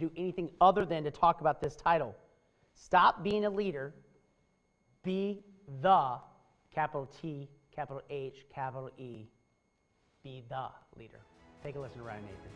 do anything other than to talk about this title. Stop being a leader, be the, capital T, capital H, capital E, be the leader. Take a listen to Ryan Nathan.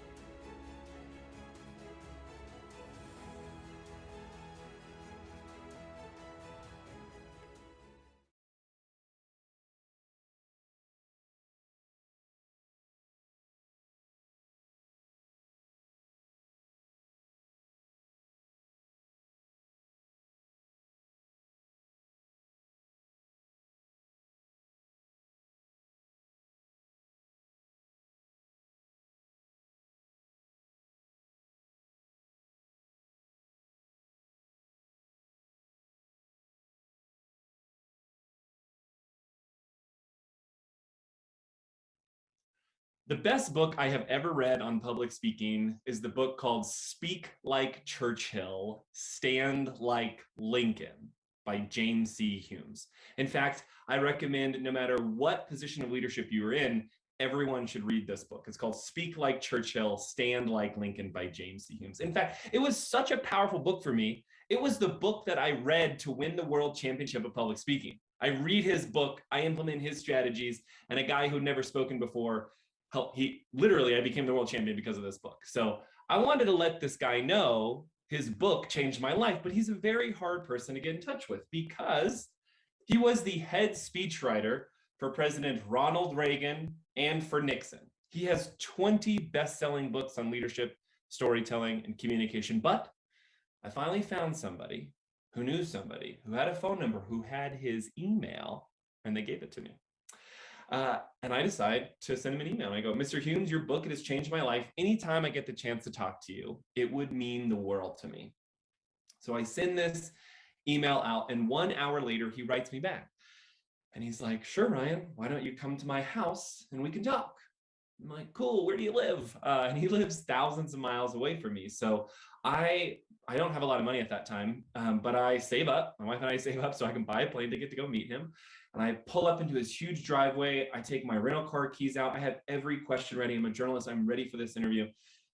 The best book I have ever read on public speaking is the book called Speak Like Churchill, Stand Like Lincoln by James C. Humes. In fact, I recommend no matter what position of leadership you are in, everyone should read this book. It's called Speak Like Churchill, Stand Like Lincoln by James C. Humes. In fact, it was such a powerful book for me. It was the book that I read to win the World Championship of Public Speaking. I read his book, I implement his strategies, and a guy who'd never spoken before, I became the world champion because of this book. So I wanted to let this guy know his book changed my life, but he's a very hard person to get in touch with because he was the head speechwriter for President Ronald Reagan and for Nixon. He has 20 best-selling books on leadership, storytelling, and communication, but I finally found somebody who knew somebody who had a phone number, who had his email, and they gave it to me. And I decide to send him an email. I go, Mr. Humes, your book, it has changed my life. Anytime I get the chance to talk to you, it would mean the world to me. So I send this email out, and 1 hour later, he writes me back. And he's like, sure, Ryan, why don't you come to my house and we can talk? I'm like, cool, where do you live? And he lives thousands of miles away from me. So I don't have a lot of money at that time, but I save up. My wife and I save up so I can buy a plane ticket to go meet him. And I pull up into his huge driveway. I take my rental car keys out. I have every question ready. I'm a journalist. I'm ready for this interview.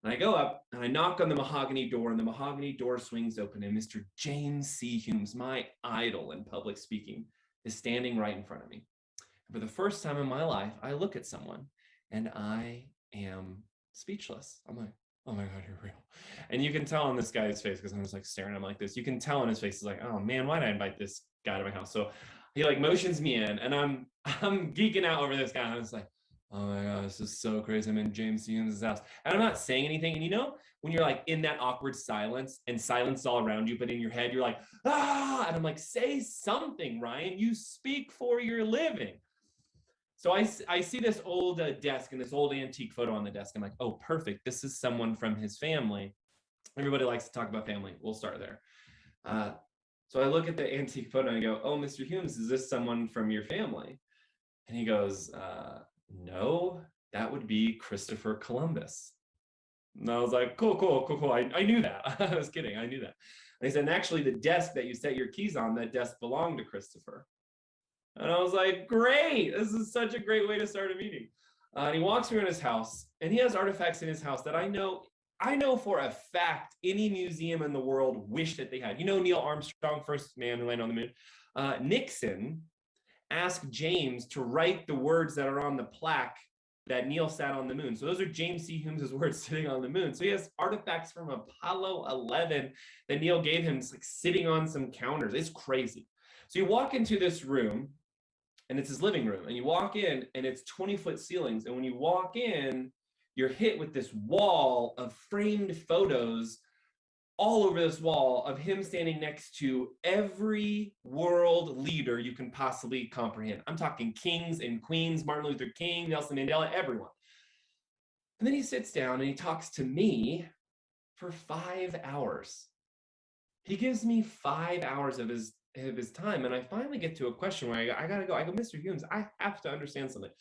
And I go up and I knock on the mahogany door, and the mahogany door swings open. And Mr. James C. Humes, my idol in public speaking, is standing right in front of me. And for the first time in my life, I look at someone and I am speechless. I'm like, oh my God, you're real. And you can tell on this guy's face, because I'm just like staring at him like this. You can tell on his face, he's like, oh man, why did I invite this guy to my house? So he like motions me in, and I'm geeking out over this guy. And I was like, oh my God, this is so crazy. I'm in James C. Humes' house. And I'm not saying anything. And you know, when you're like in that awkward silence and silence all around you, but in your head, you're like, ah, and I'm like, say something, Ryan. You speak for your living. So I see this old desk and this old antique photo on the desk. I'm like, oh, perfect. This is someone from his family. Everybody likes to talk about family. We'll start there. So I look at the antique photo and I go, oh, Mr. Humes, is this someone from your family? And he goes, no, that would be Christopher Columbus. And I was like, cool. I knew that. I was kidding. I knew that. And he said, and actually the desk that you set your keys on, that desk belonged to Christopher. And I was like, great, this is such a great way to start a meeting. And he walks me around his house, and he has artifacts in his house that I know for a fact any museum in the world wish that they had. You know, Neil Armstrong, first man who landed on the moon. Nixon asked James to write the words that are on the plaque that Neil sat on the moon. So those are James C. Humes' words sitting on the moon. So he has artifacts from Apollo 11 that Neil gave him, like sitting on some counters. It's crazy. So you walk into this room, and it's his living room, and you walk in and it's 20-foot ceilings. And when you walk in, you're hit with this wall of framed photos all over this wall of him standing next to every world leader you can possibly comprehend. I'm talking kings and queens, Martin Luther King, Nelson Mandela, everyone. And then he sits down and he talks to me for 5 hours. He gives me 5 hours of his time. And I finally get to a question where I gotta go. I go, Mr. Humes, I have to understand something.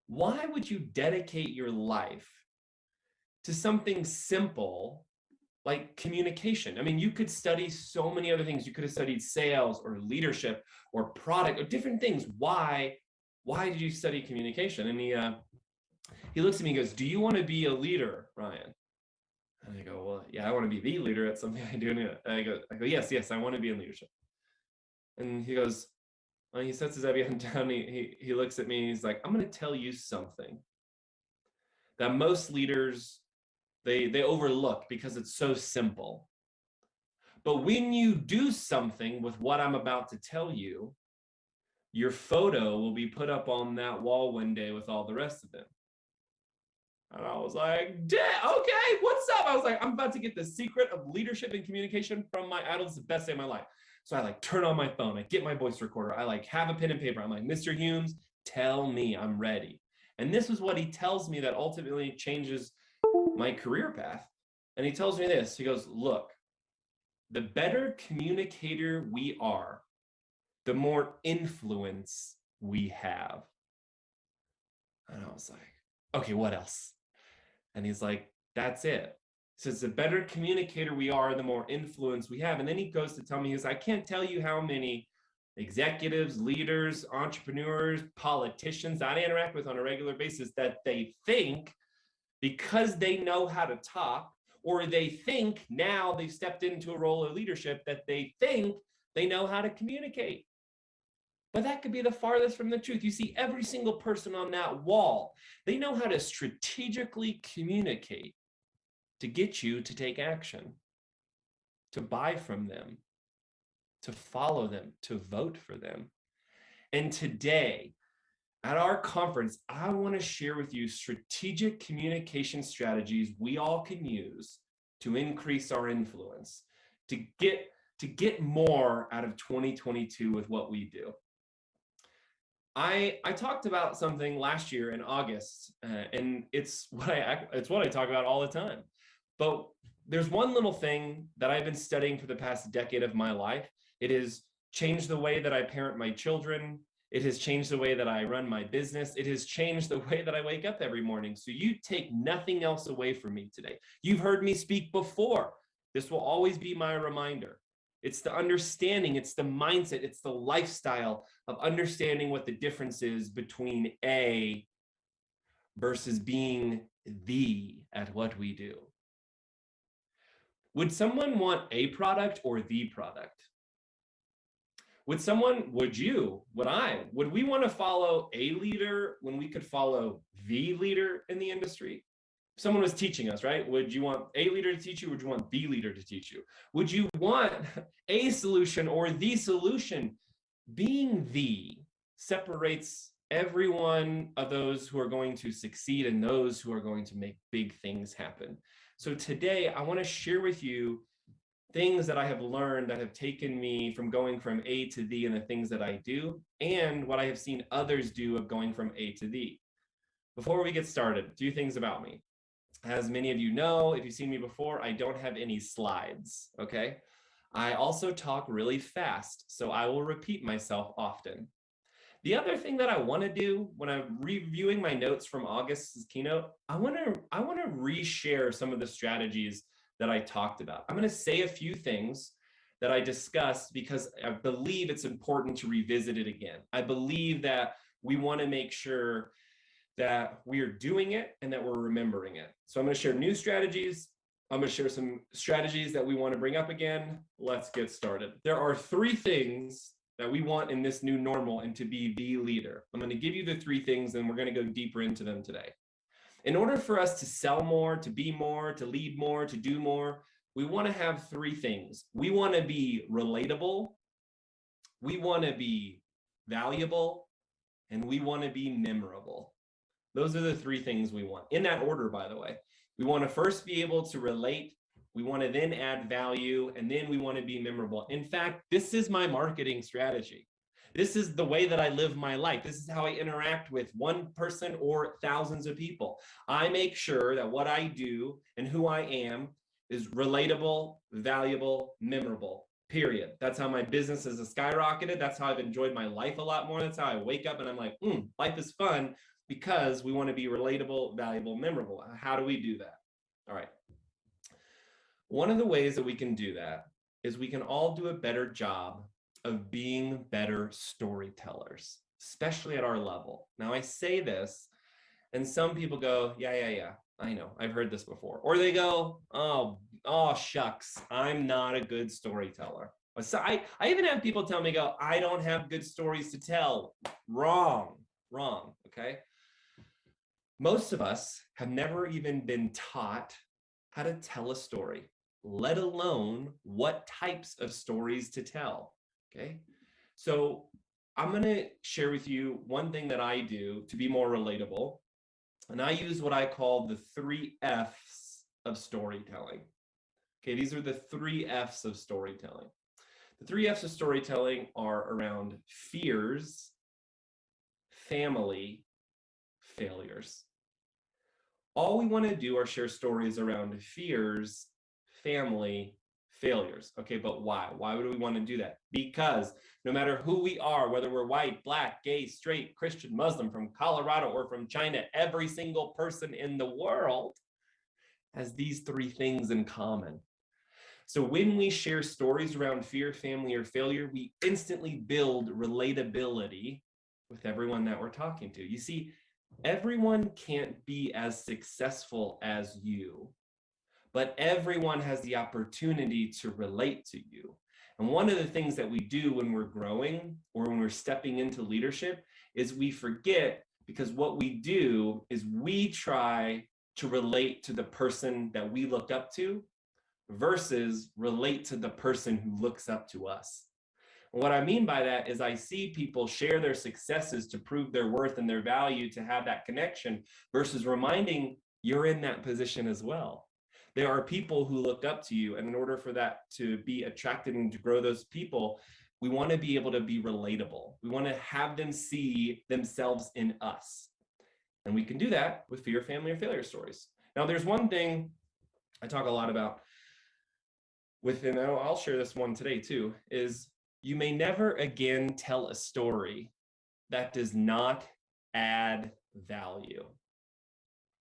Why would you dedicate your life to something simple like communication? I mean, you could study so many other things. You could have studied sales or leadership or product or different things. Why did you study communication? And he looks at me and goes, do you want to be a leader, Ryan? And I go, well, yeah, I want to be the leader at something I do. And I go, yes, I want to be in leadership. And he goes, he sets his head down. He looks at me and he's like, I'm going to tell you something that most leaders, they overlook because it's so simple. But when you do something with what I'm about to tell you, your photo will be put up on that wall one day with all the rest of them. And I was like, okay, what's up? I was like, I'm about to get the secret of leadership and communication from my idol. It's the best day of my life. So I like turn on my phone. I get my voice recorder. I like have a pen and paper. I'm like, Mr. Humes, tell me I'm ready. And this is what he tells me that ultimately changes my career path. And he tells me this. He goes, look, the better communicator we are, the more influence we have. And I was like, okay, what else? And he's like, that's it. He says, the better communicator we are, the more influence we have. And then he goes to tell me, he goes, I can't tell you how many executives, leaders, entrepreneurs, politicians that I interact with on a regular basis that they think because they know how to talk, or they think now they've stepped into a role of leadership that they think they know how to communicate. But that could be the farthest from the truth. You see, every single person on that wall, they know how to strategically communicate to get you to take action, to buy from them, to follow them, to vote for them. And today, at our conference, I want to share with you strategic communication strategies we all can use to increase our influence, to get more out of 2022 with what we do. I talked about something last year in August, and it's what I talk about all the time. But there's one little thing that I've been studying for the past decade of my life. It has changed the way that I parent my children. It has changed the way that I run my business. It has changed the way that I wake up every morning. So you take nothing else away from me today. You've heard me speak before. This will always be my reminder. It's the understanding, it's the mindset, it's the lifestyle of understanding what the difference is between A versus being the at what we do. Would someone want a product or the product? Would we want to follow a leader when we could follow the leader in the industry? If someone was teaching us, right? Would you want a leader to teach you, or would you want the leader to teach you? Would you want a solution or the solution? Being the separates every one of those who are going to succeed and those who are going to make big things happen. So today, I want to share with you things that I have learned that have taken me from going from A to the in the things that I do, and what I have seen others do of going from A to the. Before we get started, a few things about me. As many of you know, if you've seen me before, I don't have any slides, okay? I also talk really fast, so I will repeat myself often. The other thing that I want to do when I'm reviewing my notes from August's keynote, I want to reshare some of the strategies that I talked about. I'm going to say a few things that I discussed because I believe it's important to revisit it again. I believe that we want to make sure that we are doing it and that we're remembering it. So I'm going to share new strategies. I'm going to share some strategies that we want to bring up again. Let's get started. There are 3 things that we want in this new normal and to be the leader. I'm going to give you the 3 things and we're going to go deeper into them today. In order for us to sell more, to be more, to lead more, to do more, we want to have 3 things. We want to be relatable, we want to be valuable, and we want to be memorable. Those are the 3 things we want. In that order, by the way. We want to first be able to relate. We want to then add value, and then we want to be memorable. In fact, this is my marketing strategy. This is the way that I live my life. This is how I interact with one person or thousands of people. I make sure that what I do and who I am is relatable, valuable, memorable, period. That's how my business has skyrocketed. That's how I've enjoyed my life a lot more. That's how I wake up and I'm like, life is fun, because we want to be relatable, valuable, memorable. How do we do that? All right. One of the ways that we can do that is we can all do a better job of being better storytellers, especially at our level. Now, I say this, and some people go, yeah. I know, I've heard this before. Or they go, oh, shucks, I'm not a good storyteller. So I even have people tell me, go, I don't have good stories to tell. Wrong, okay? Most of us have never even been taught how to tell a story, let alone what types of stories to tell, okay? So I'm gonna share with you one thing that I do to be more relatable, and I use what I call the 3 F's of storytelling. Okay, these are the 3 F's of storytelling. The 3 F's of storytelling are around fears, family, failures. All we want to do are share stories around fears, family, failures. Okay, but why? Why would we want to do that? Because no matter who we are, whether we're white, black, gay, straight, Christian, Muslim, from Colorado or from China, every single person in the world has these 3 things in common. So when we share stories around fear, family, or failure, we instantly build relatability with everyone that we're talking to. You see, everyone can't be as successful as you, but everyone has the opportunity to relate to you. And one of the things that we do when we're growing or when we're stepping into leadership is we forget, because what we do is we try to relate to the person that we look up to versus relate to the person who looks up to us. And what I mean by that is I see people share their successes to prove their worth and their value, to have that connection, versus reminding you're in that position as well. There are people who look up to you, and in order for that to be attractive and to grow those people, we want to be able to be relatable. We want to have them see themselves in us. And we can do that with fear, family, or failure stories. Now, there's one thing I talk a lot about within, I'll share this one today too, is you may never again tell a story that does not add value.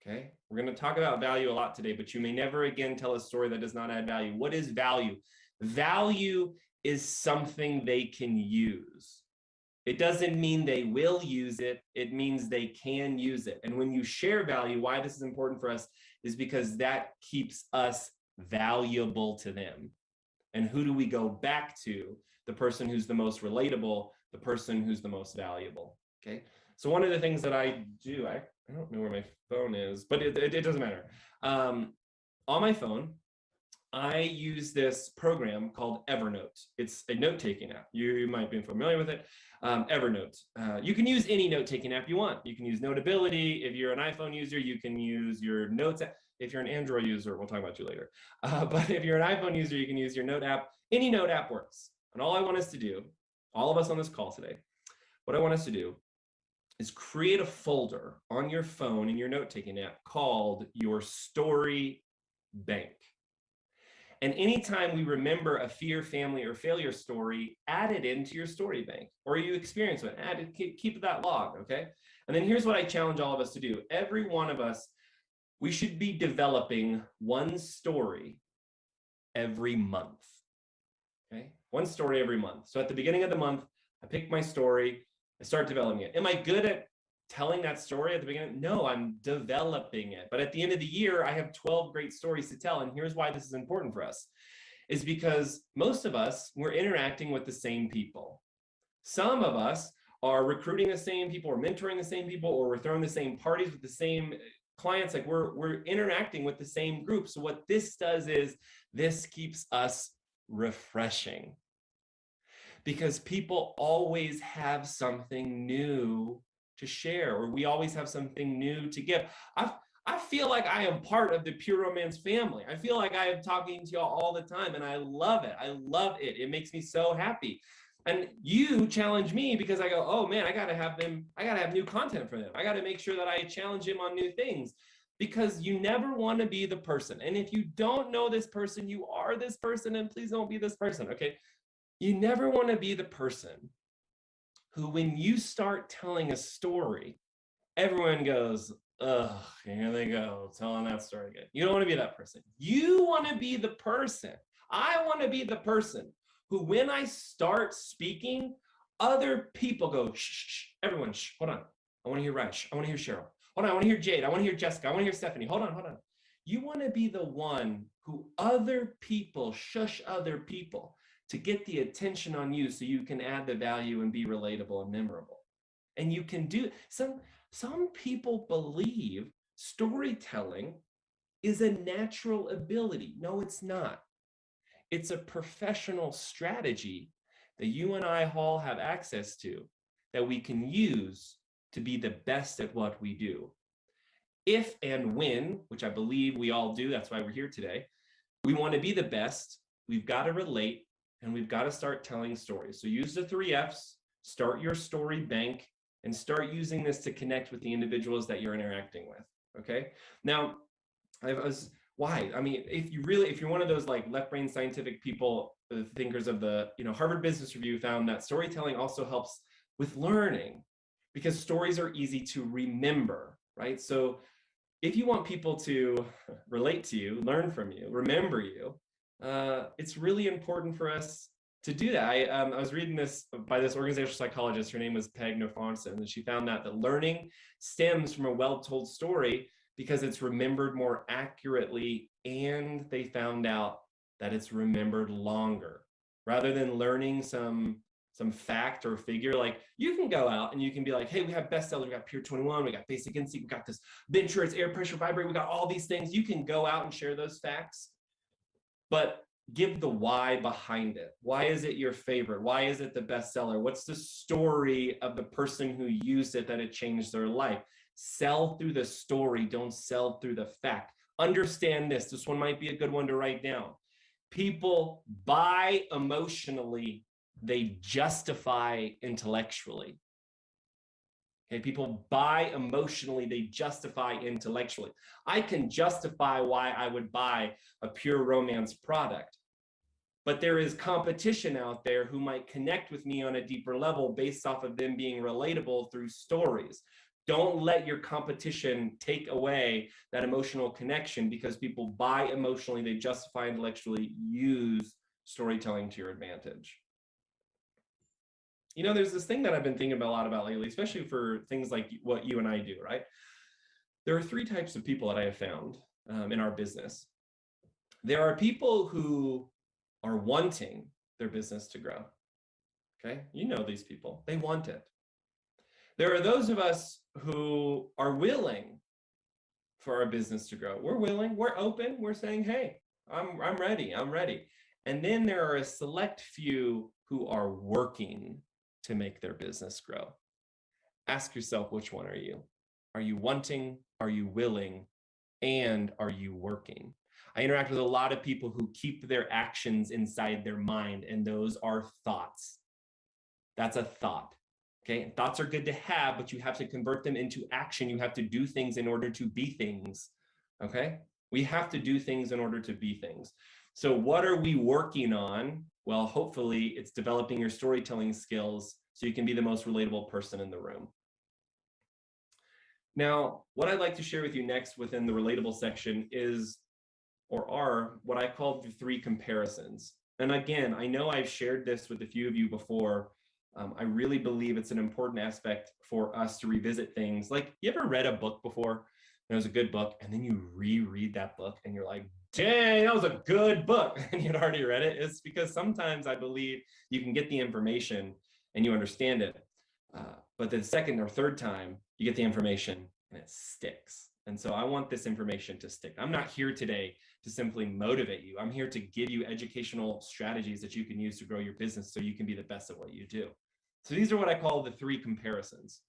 Okay, we're going to talk about value a lot today, but you may never again tell a story that does not add value. What is value? Value is something they can use. It doesn't mean they will use it. It means they can use it. And when you share value, why this is important for us is because that keeps us valuable to them. And who do we go back to? The person who's the most relatable, the person who's the most valuable. Okay. So one of the things that I do, I don't know where my phone is, but it doesn't matter. On my phone, I use this program called Evernote. It's a note-taking app. You might be familiar with it. Evernote. You can use any note-taking app you want. You can use Notability. If you're an iPhone user, you can use your Notes app. If you're an Android user, we'll talk about you later. But if you're an iPhone user, you can use your Note app. Any Note app works. And all I want us to do, all of us on this call today, what I want us to do is create a folder on your phone in your note-taking app called your Story Bank. And anytime we remember a fear, family, or failure story, add it into your story bank, or you experience it, add it, keep that log, okay? And then here's what I challenge all of us to do. Every one of us, we should be developing one story every month, okay? One story every month. So at the beginning of the month, I pick my story, I start developing it. Am I good at telling that story at the beginning? No, I'm developing it. But at the end of the year, I have 12 great stories to tell. And here's why this is important for us, is because most of us, we're interacting with the same people. Some of us are recruiting the same people, or mentoring the same people, or we're throwing the same parties with the same clients. Like we're interacting with the same group. So what this does is this keeps us refreshing, because people always have something new to share, or we always have something new to give. I feel like I am part of the Pure Romance family. I feel like I am talking to y'all all the time, and I love it. I love it. It makes me so happy. And you challenge me because I go, oh man, I gotta have new content for them. I gotta make sure that I challenge them on new things, because you never want to be the person. And if you don't know this person, you are this person, and please don't be this person, okay? You never want to be the person who, when you start telling a story, everyone goes, ugh, here they go, telling that story again. You don't want to be that person. You want to be the person. I want to be the person who, when I start speaking, other people go, shh, shh, everyone, shh, hold on. I want to hear Raj. I want to hear Cheryl. Hold on, I want to hear Jade. I want to hear Jessica. I want to hear Stephanie. Hold on. You want to be the one who other people shush other people to get the attention on you so you can add the value and be relatable and memorable. And you can do some people believe storytelling is a natural ability. No, it's not. It's a professional strategy that you and I all have access to that we can use to be the best at what we do. If and when, which I believe we all do, that's why we're here today, we want to be the best, we've got to relate and we've got to start telling stories. So use the 3 F's, start your story bank, and start using this to connect with the individuals that you're interacting with. Okay. Now, why? I mean, if you're one of those like left brain scientific people, the thinkers of the, Harvard Business Review found that storytelling also helps with learning because stories are easy to remember, right? So if you want people to relate to you, learn from you, remember you, it's really important for us to do that. I was reading this by this organizational psychologist. Her name was Peg Nofonson, and she found that the learning stems from a well-told story because it's remembered more accurately, and they found out that it's remembered longer. Rather than learning some fact or figure, like you can go out and you can be like, hey, we have bestsellers, we got Pier 21, we got Basic Instinct, we got this Venture, air pressure vibrate, we got all these things. You can go out and share those facts, but give the why behind it. Why is it your favorite? Why is it the bestseller? What's the story of the person who used it that it changed their life? Sell through the story, don't sell through the fact. Understand this. This one might be a good one to write down. People buy emotionally, they justify intellectually. Okay, people buy emotionally, they justify intellectually. I can justify why I would buy a Pure Romance product, but there is competition out there who might connect with me on a deeper level based off of them being relatable through stories. Don't let your competition take away that emotional connection because people buy emotionally, they justify intellectually. Use storytelling to your advantage. There's this thing that I've been thinking a lot about lately, especially for things like what you and I do, right? There are 3 types of people that I have found in our business. There are people who are wanting their business to grow. Okay, these people, they want it. There are those of us who are willing for our business to grow. We're willing, we're open, we're saying, hey, I'm ready. And then there are a select few who are working to make their business grow. Ask yourself, which one are you? Are you wanting? Are you willing? And are you working? I interact with a lot of people who keep their actions inside their mind, and those are thoughts. That's a thought. Okay, thoughts are good to have, but you have to convert them into action. You have to do things in order to be things. Okay, we have to do things in order to be things. So what are we working on? Well, hopefully it's developing your storytelling skills so you can be the most relatable person in the room. Now, what I'd like to share with you next within the relatable section are what I call the 3 comparisons. And again, I know I've shared this with a few of you before. I really believe it's an important aspect for us to revisit things. Like, you ever read a book before? And it was a good book, and then you reread that book and you're like, dang, that was a good book, and you'd already read it. It's because sometimes I believe you can get the information and you understand it. But the second or third time, you get the information and it sticks. And so I want this information to stick. I'm not here today to simply motivate you. I'm here to give you educational strategies that you can use to grow your business so you can be the best at what you do. So these are what I call the 3 comparisons.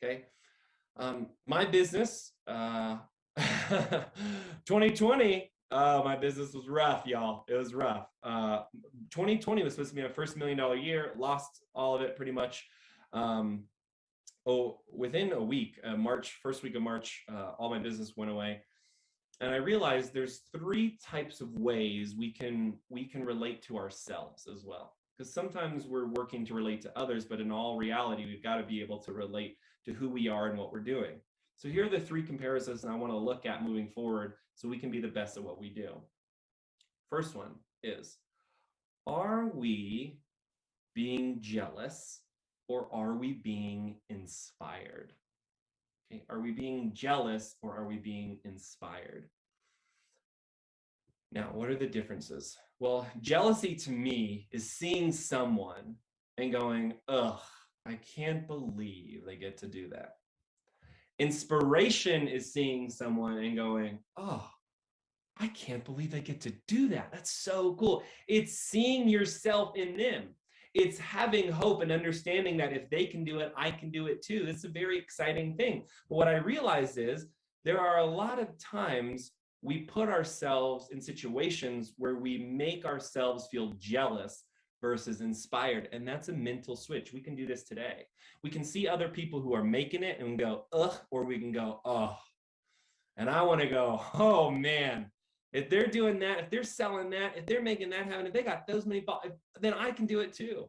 Okay. My business, 2020, my business was rough, y'all. It was rough. 2020 was supposed to be my first $1 million year. Lost all of it pretty much. Within a week, first week of March, all my business went away. And I realized there's 3 types of ways we can relate to ourselves as well. Because sometimes we're working to relate to others, but in all reality, we've got to be able to relate to who we are and what we're doing. So here are the 3 comparisons I want to look at moving forward so we can be the best at what we do. First one is, are we being jealous or are we being inspired? Okay? Are we being jealous or are we being inspired? Now, what are the differences? Well, jealousy to me is seeing someone and going, ugh, I can't believe they get to do that. Inspiration is seeing someone and going, oh, I can't believe they get to do that. That's so cool. It's seeing yourself in them. It's having hope and understanding that if they can do it, I can do it too. That's a very exciting thing. But what I realized is there are a lot of times we put ourselves in situations where we make ourselves feel jealous versus inspired. And that's a mental switch. We can do this today. We can see other people who are making it and go, ugh, or we can go, oh. And I want to go, oh man, if they're doing that, if they're selling that, if they're making that happen, if they got those many, then I can do it too.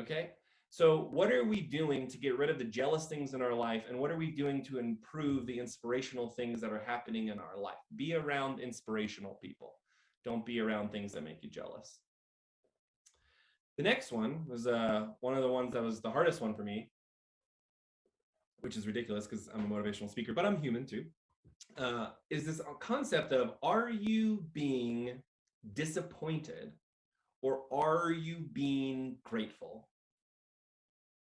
Okay. So what are we doing to get rid of the jealous things in our life? And what are we doing to improve the inspirational things that are happening in our life? Be around inspirational people. Don't be around things that make you jealous. The next one was one of the ones that was the hardest one for me, which is ridiculous because I'm a motivational speaker, but I'm human too. Is this concept of, are you being disappointed or are you being grateful?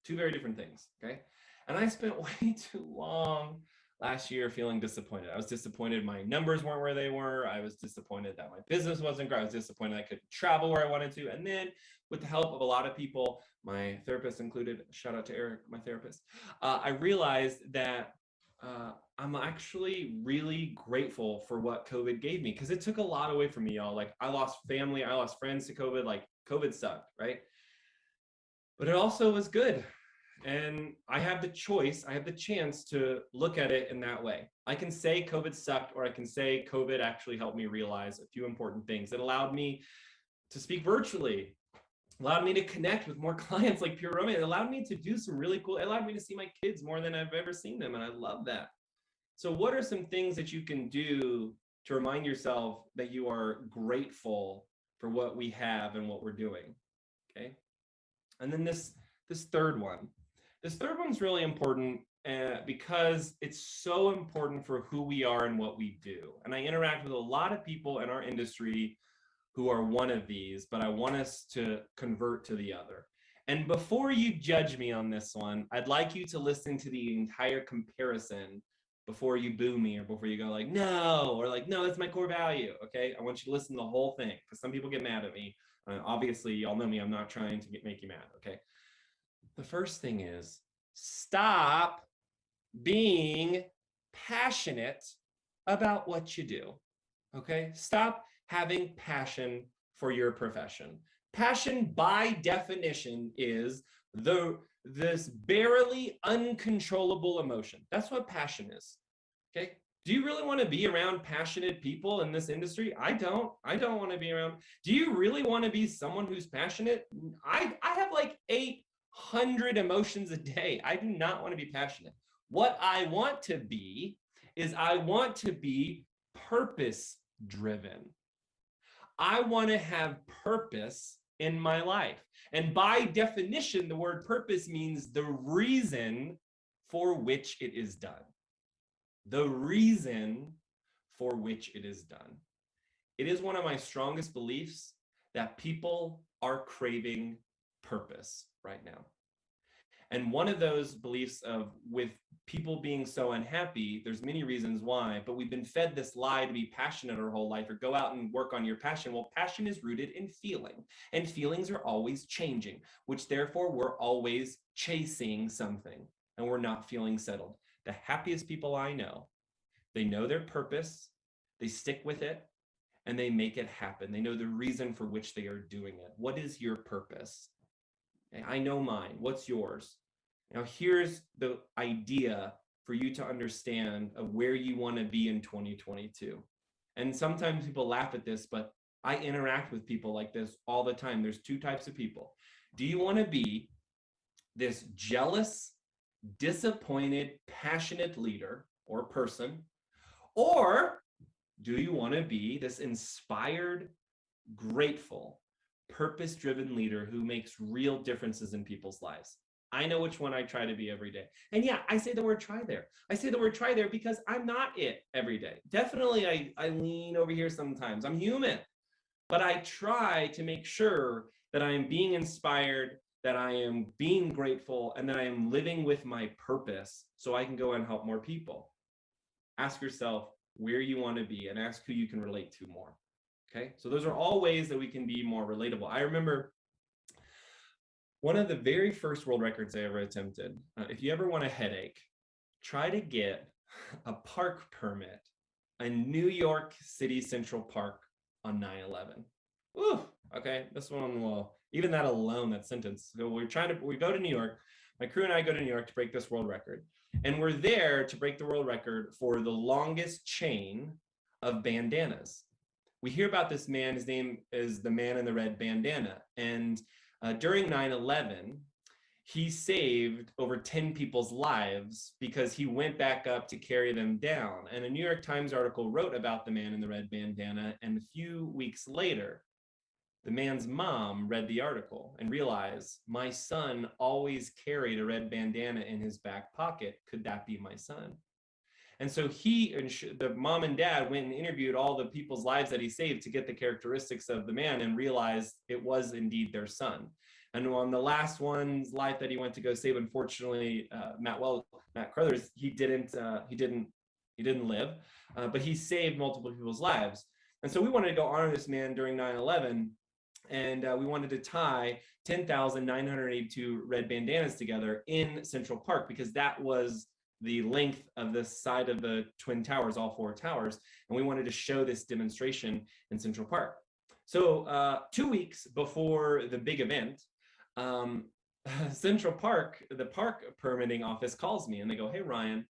Two very different things, okay? And I spent way too long last year feeling disappointed. I was disappointed my numbers weren't where they were. I was disappointed that my business wasn't great. I was disappointed I couldn't travel where I wanted to. And then with the help of a lot of people, my therapist included, shout out to Eric, my therapist, I realized that I'm actually really grateful for what COVID gave me because it took a lot away from me, y'all. Like I lost family, I lost friends to COVID. Like COVID sucked, right? But it also was good. And I have the choice, I have the chance to look at it in that way. I can say COVID sucked, or I can say COVID actually helped me realize a few important things. It allowed me to speak virtually, allowed me to connect with more clients like Pure Romance. It allowed me to do some really cool, it allowed me to see my kids more than I've ever seen them. And I love that. So what are some things that you can do to remind yourself that you are grateful for what we have and what we're doing? Okay. And then this third one. This third one's really important because it's so important for who we are and what we do. And I interact with a lot of people in our industry who are one of these, but I want us to convert to the other. And before you judge me on this one, I'd like you to listen to the entire comparison before you boo me or before you go like, no, or like, no, that's my core value. Okay. I want you to listen to the whole thing because some people get mad at me. Obviously, y'all know me. I'm not trying to make you mad. Okay. The first thing is stop being passionate about what you do. Okay. Stop having passion for your profession. Passion by definition is this barely uncontrollable emotion. That's what passion is. Okay. Do you really want to be around passionate people in this industry? I don't want to be around. Do you really want to be someone who's passionate? I have like 800 emotions a day. I do not want to be passionate. What I want to be is I want to be purpose driven. I want to have purpose in my life. And by definition, the word purpose means the reason for which it is done. The reason for which it is done. It is one of my strongest beliefs that people are craving purpose right now. And one of those beliefs of with people being so unhappy, there's many reasons why, but we've been fed this lie to be passionate our whole life or go out and work on your passion. Well, passion is rooted in feeling, and feelings are always changing, which therefore we're always chasing something and we're not feeling settled. The happiest people I know, they know their purpose, they stick with it, and they make it happen. They know the reason for which they are doing it. What is your purpose? I know mine. What's yours? Now, here's the idea for you to understand of where you want to be in 2022. And sometimes people laugh at this, but I interact with people like this all the time. There's two types of people. Do you want to be this jealous, disappointed, passionate leader or person? Or do you want to be this inspired, grateful, purpose-driven leader who makes real differences in people's lives? I know which one I try to be every day. And yeah, I say the word try there. I say the word try there because I'm not it every day. Definitely, I lean over here sometimes. I'm human. But I try to make sure that I am being inspired, that I am being grateful, and that I am living with my purpose so I can go and help more people. Ask yourself where you want to be and ask who you can relate to more. Okay, so those are all ways that we can be more relatable. I remember one of the very first world records I ever attempted. If you ever want a headache, try to get a park permit in New York City Central Park on 9/11. Ooh, okay, this one, well, even that alone, that sentence. So we go to New York. My crew and I go to New York to break this world record. And we're there to break the world record for the longest chain of bandanas. We hear about this man. His name is the man in the red bandana. And during 9/11, he saved over 10 people's lives because he went back up to carry them down. And a New York Times article wrote about the man in the red bandana. And a few weeks later, the man's mom read the article and realized, my son always carried a red bandana in his back pocket. Could that be my son? And so he and the mom and dad went and interviewed all the people's lives that he saved to get the characteristics of the man and realized it was indeed their son. And on the last one's life that he went to go save, unfortunately, Matt Crothers, he didn't live, but he saved multiple people's lives. And so we wanted to go honor this man during 9/11, and we wanted to tie 10,982 red bandanas together in Central Park because that was the length of the side of the Twin Towers, all four towers, and we wanted to show this demonstration in Central Park. So 2 weeks before the big event, Central Park, the park permitting office calls me and they go, hey, Ryan,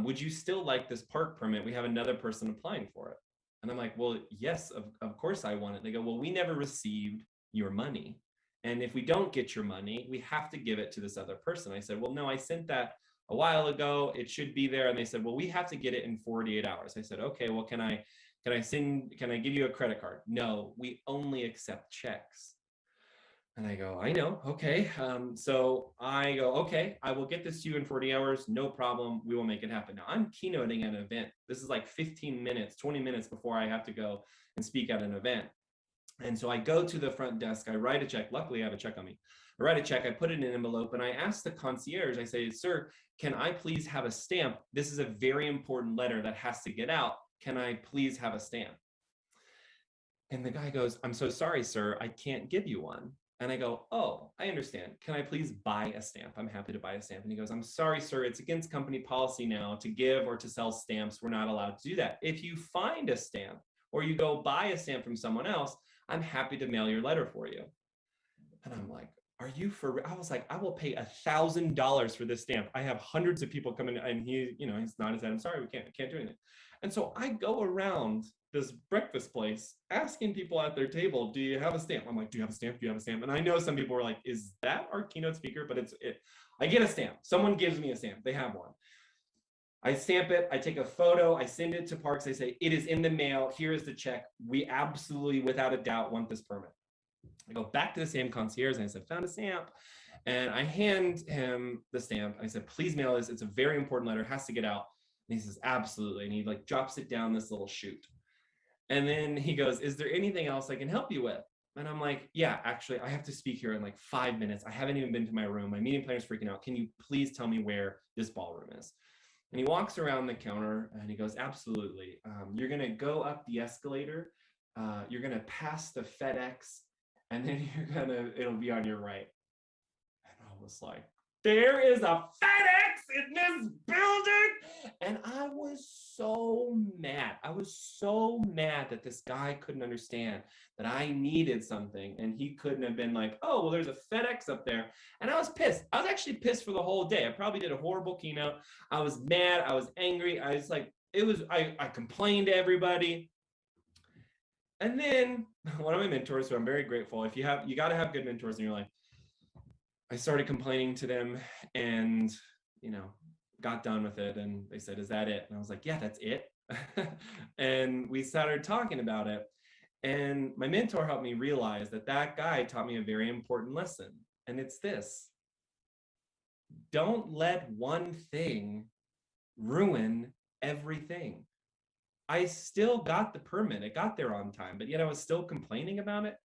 would you still like this park permit? We have another person applying for it. And I'm like, well, yes, of course I want it. They go, well, we never received your money. And if we don't get your money, we have to give it to this other person. I said, well, no, I sent that a while ago. It should be there. And they said, well, we have to get it in 48 hours. I said, okay, well, can I give you a credit card? No, we only accept checks. And I go, I know, okay. So I go, okay, I will get this to you in 40 hours, no problem, we will make it happen. Now I'm keynoting an event. This is like 15 minutes, 20 minutes before I have to go and speak at an event. And so I go to the front desk, I write a check, luckily I have a check on me. I write a check, I put it in an envelope, and I ask the concierge, I say, sir, can I please have a stamp? This is a very important letter that has to get out. Can I please have a stamp? And the guy goes, I'm so sorry, sir, I can't give you one. And I go, oh, I understand. Can I please buy a stamp? I'm happy to buy a stamp. And he goes, I'm sorry, sir. It's against company policy now to give or to sell stamps. We're not allowed to do that. If you find a stamp or you go buy a stamp from someone else, I'm happy to mail your letter for you. And I'm like, are you for real? I was like, I will pay $1,000 for this stamp. I have hundreds of people coming, and he's not his head. I'm sorry, we can't do anything. And so I go around this breakfast place asking people at their table, do you have a stamp? I'm like, do you have a stamp? Do you have a stamp? And I know some people were like, is that our keynote speaker? But I get a stamp. Someone gives me a stamp. They have one. I stamp it. I take a photo. I send it to Parks. I say, it is in the mail. Here is the check. We absolutely, without a doubt, want this permit. I go back to the same concierge and I said, found a stamp. And I hand him the stamp. I said, please mail this. It's a very important letter. It has to get out. And he says, absolutely. And he like drops it down this little chute. And then he goes, is there anything else I can help you with? And I'm like, yeah, actually, I have to speak here in like 5 minutes. I haven't even been to my room. My meeting planner's freaking out. Can you please tell me where this ballroom is? And he walks around the counter and he goes, absolutely. You're going to go up the escalator. You're going to pass the FedEx. And then it'll be on your right. And I was like, there is a FedEx in this building. And I was so mad. I was so mad that this guy couldn't understand that I needed something. And he couldn't have been like, oh, well, there's a FedEx up there. And I was pissed. I was actually pissed for the whole day. I probably did a horrible keynote. I was mad. I was angry. I was like, I complained to everybody. And then one of my mentors, who I'm very grateful, you got to have good mentors in your life. I started complaining to them and, got done with it. And they said, is that it? And I was like, yeah, that's it. And we started talking about it. And my mentor helped me realize that guy taught me a very important lesson. And it's this: don't let one thing ruin everything. I still got the permit. It got there on time, but yet I was still complaining about it.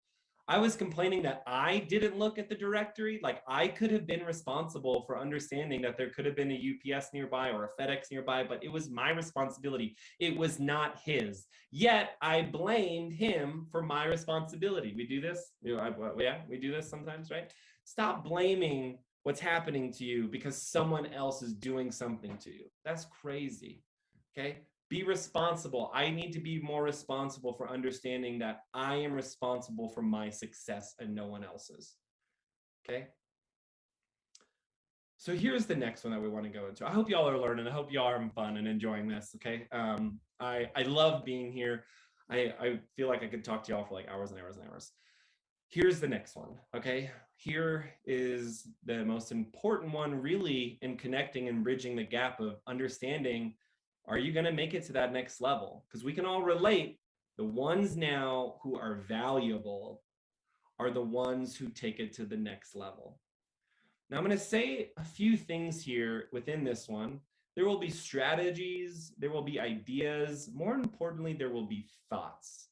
I was complaining that I didn't look at the directory. Like I could have been responsible for understanding that there could have been a UPS nearby or a FedEx nearby, but it was my responsibility. It was not his. Yet I blamed him for my responsibility. We do this. Yeah, we do this sometimes, right? Stop blaming what's happening to you because someone else is doing something to you. That's crazy. Okay. Be responsible. I need to be more responsible for understanding that I am responsible for my success and no one else's. Okay. So here's the next one that we want to go into. I hope y'all are learning. I hope y'all are having fun and enjoying this. Okay. I love being here. I feel like I could talk to y'all for like hours and hours and hours. Here's the next one. Okay. Here is the most important one, really, in connecting and bridging the gap of understanding. Are you going to make it to that next level? Because we can all relate. The ones now who are valuable are the ones who take it to the next level. Now, I'm going to say a few things here within this one. There will be strategies, there will be ideas. More importantly, there will be thoughts.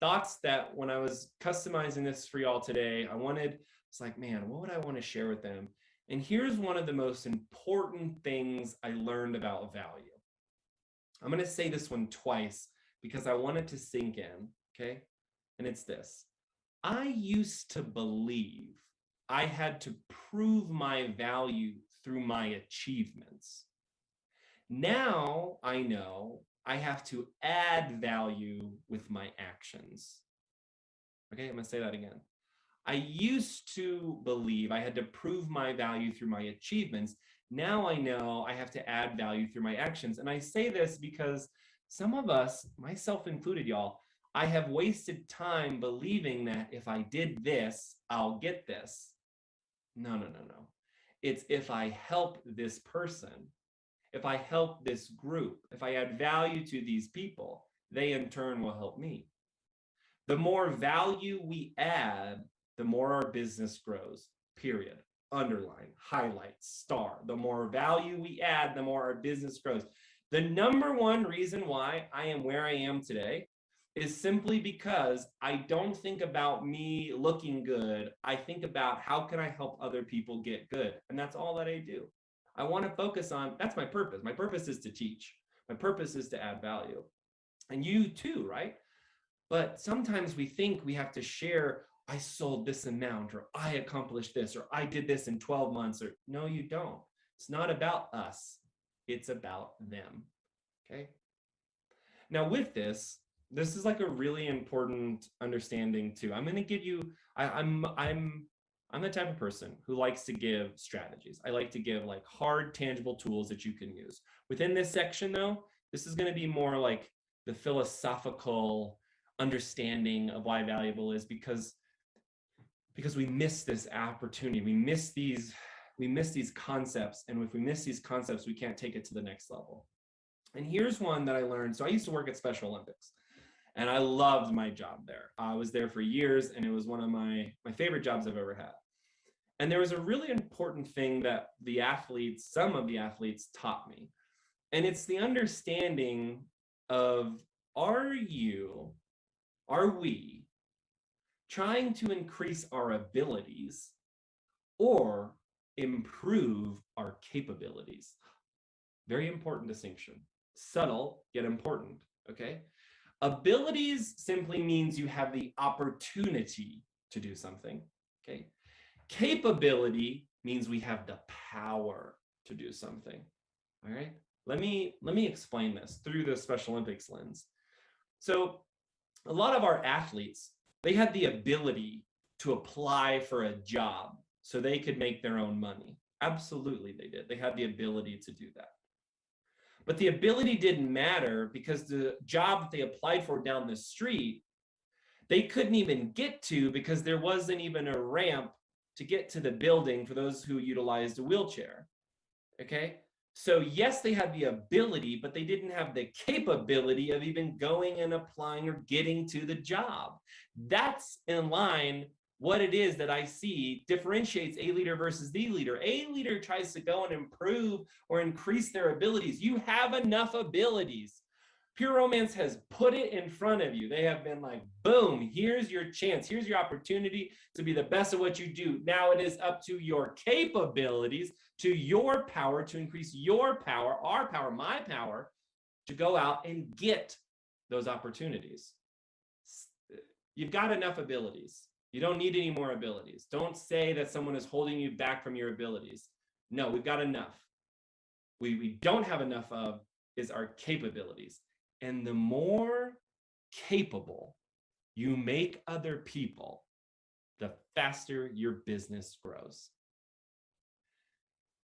Thoughts that when I was customizing this for y'all today, it's like, man, what would I want to share with them? And here's one of the most important things I learned about value. I'm going to say this one twice because I want it to sink in, okay? And it's this. I used to believe I had to prove my value through my achievements. Now I know I have to add value with my actions. Okay, I'm going to say that again. I used to believe I had to prove my value through my achievements. Now I know I have to add value through my actions. And I say this because some of us, myself included, y'all, I have wasted time believing that if I did this, I'll get this. No. It's if I help this person, if I help this group, if I add value to these people, they in turn will help me. The more value we add, the more our business grows, period. Underline, highlight, star. The more value we add, the more our business grows. The number one reason why I am where I am today is simply because I don't think about me looking good. I think about how can I help other people get good? And that's all that I do. I want to focus on, that's my purpose. My purpose is to teach. My purpose is to add value. And you too, right? But sometimes we think we have to share, I sold this amount, or I accomplished this, or I did this in 12 months, or no, you don't. It's not about us. It's about them. Okay. Now with this is like a really important understanding too. I'm going to give you, I'm the type of person who likes to give strategies. I like to give like hard, tangible tools that you can use. Within this section though, this is going to be more like the philosophical understanding of why valuable is because we miss this opportunity. We miss these concepts. And if we miss these concepts, we can't take it to the next level. And here's one that I learned. So I used to work at Special Olympics and I loved my job there. I was there for years and it was one of my favorite jobs I've ever had. And there was a really important thing that some of the athletes taught me. And it's the understanding of, are we trying to increase our abilities or improve our capabilities? Very important distinction. Subtle, yet important, okay? Abilities simply means you have the opportunity to do something, okay? Capability means we have the power to do something, all right? Let me explain this through the Special Olympics lens. So a lot of our athletes, they had the ability to apply for a job so they could make their own money. Absolutely, they did. They had the ability to do that. But the ability didn't matter because the job that they applied for down the street, they couldn't even get to because there wasn't even a ramp to get to the building for those who utilized a wheelchair. Okay? So yes, they had the ability, but they didn't have the capability of even going and applying or getting to the job. That's in line what it is that I see differentiates a leader versus the leader. A leader tries to go and improve or increase their abilities. You have enough abilities. Pure Romance has put it in front of you. They have been like, boom, here's your chance. Here's your opportunity to be the best at what you do. Now it is up to your capabilities, to your power, to increase your power, our power, my power, to go out and get those opportunities. You've got enough abilities. You don't need any more abilities. Don't say that someone is holding you back from your abilities. No, we've got enough. We don't have enough of is our capabilities. And the more capable you make other people, the faster your business grows.